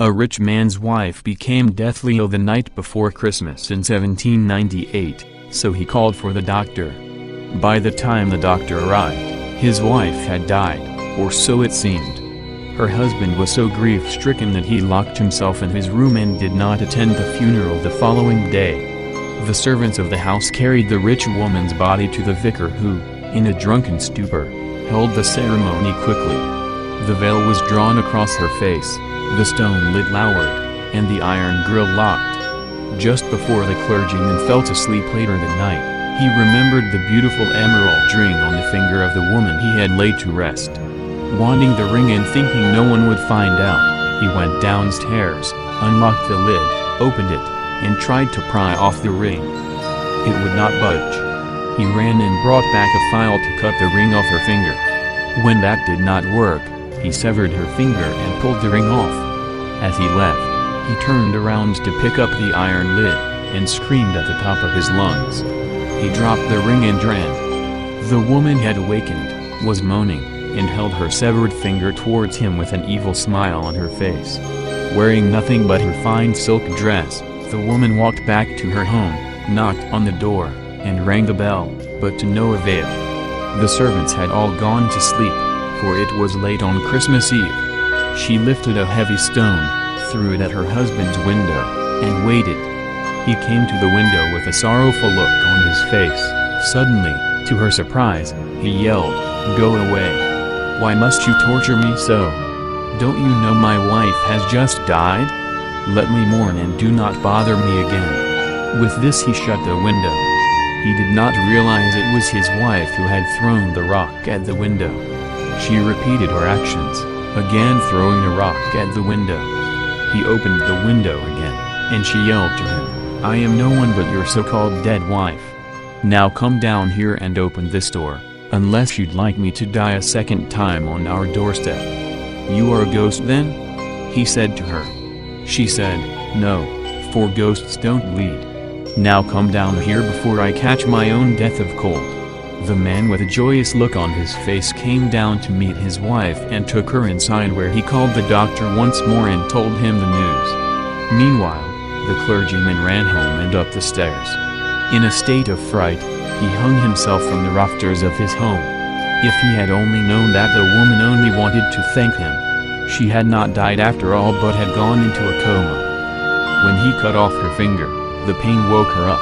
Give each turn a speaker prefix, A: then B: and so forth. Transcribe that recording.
A: A rich man's wife became deathly ill the night before Christmas in 1798, so he called for the doctor. By the time the doctor arrived, his wife had died, or so it seemed. Her husband was so grief-stricken that he locked himself in his room and did not attend the funeral the following day. The servants of the house carried the rich woman's body to the vicar who, in a drunken stupor, held the ceremony quickly. The veil was drawn across her face, the stone lid lowered, and the iron grill locked. Just before the clergyman fell to sleep later that night, he remembered the beautiful emerald ring on the finger of the woman he had laid to rest. Wanting the ring and thinking no one would find out, he went downstairs, unlocked the lid, opened it, and tried to pry off the ring. It would not budge. He ran and brought back a file to cut the ring off her finger. When that did not work, he severed her finger and pulled the ring off. As he left, he turned around to pick up the iron lid, and screamed at the top of his lungs. He dropped the ring and ran. The woman had awakened, was moaning, and held her severed finger towards him with an evil smile on her face. Wearing nothing but her fine silk dress, the woman walked back to her home, knocked on the door, and rang the bell, but to no avail. The servants had all gone to sleep, for it was late on Christmas Eve. She lifted a heavy stone, threw it at her husband's window, and waited. He came to the window with a sorrowful look on his face. Suddenly, to her surprise, he yelled, "Go away! Why must you torture me so? Don't you know my wife has just died? Let me mourn and do not bother me again." With this he shut the window. He did not realize it was his wife who had thrown the rock at the window. She repeated her actions, again throwing a rock at the window. He opened the window again, and she yelled to him, "I am no one but your so-called dead wife. Now come down here and open this door, unless you'd like me to die a second time on our doorstep." "You are a ghost then?" he said to her. She said, "No, for ghosts don't bleed. Now come down here before I catch my own death of cold." The man with a joyous look on his face came down to meet his wife and took her inside, where he called the doctor once more and told him the news. Meanwhile, the clergyman ran home and up the stairs. In a state of fright, he hung himself from the rafters of his home. If he had only known that the woman only wanted to thank him. She had not died after all but had gone into a coma. When he cut off her finger, the pain woke her up.